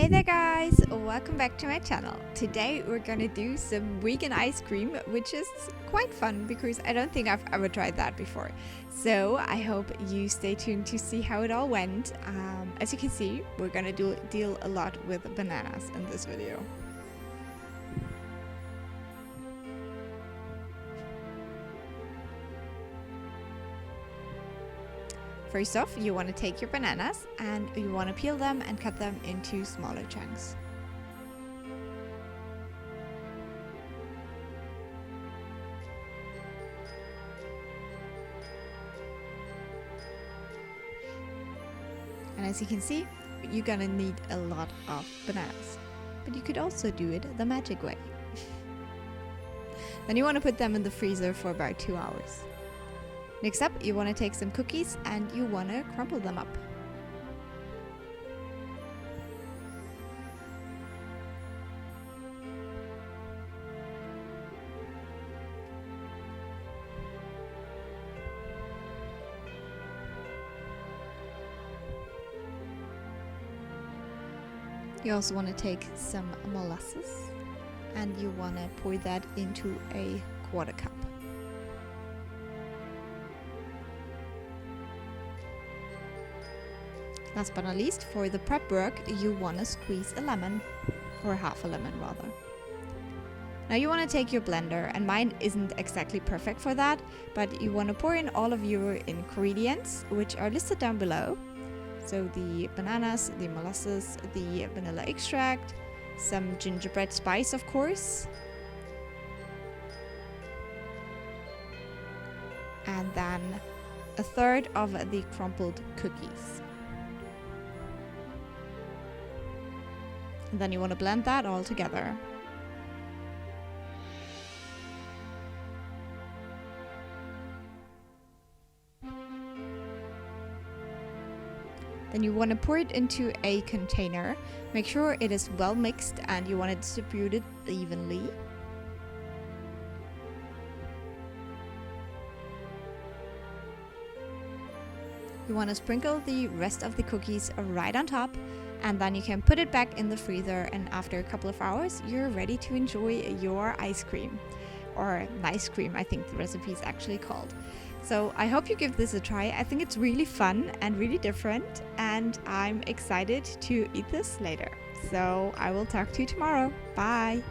Hey there guys, welcome back to my channel. Today we're gonna do some vegan ice cream, which is quite fun because I don't think I've ever tried that before. So I hope you stay tuned to see how it all went. As you can see, we're gonna deal a lot with bananas in this video. First off, you want to take your bananas and you want to peel them and cut them into smaller chunks. And as you can see, you're gonna need a lot of bananas. But you could also do it the magic way. Then you want to put them in the freezer for about 2 hours. Next up, you want to take some cookies and you want to crumble them up. You also want to take some molasses and you want to pour that into a 1/4 cup. Last but not least, for the prep work, you want to squeeze a lemon, or half a lemon rather. Now you want to take your blender, and mine isn't exactly perfect for that, but you want to pour in all of your ingredients, which are listed down below. So the bananas, the molasses, the vanilla extract, some gingerbread spice of course, and then 1/3 of the crumpled cookies. And then you want to blend that all together. Then you want to pour it into a container. Make sure it is well mixed and you want to distribute it evenly. You want to sprinkle the rest of the cookies right on top, and then you can put it back in the freezer, and after a couple of hours you're ready to enjoy your ice cream, or nice cream I think the recipe is actually called. So I hope you give this a try. I think it's really fun and really different, and I'm excited to eat this later. So I will talk to you tomorrow. Bye!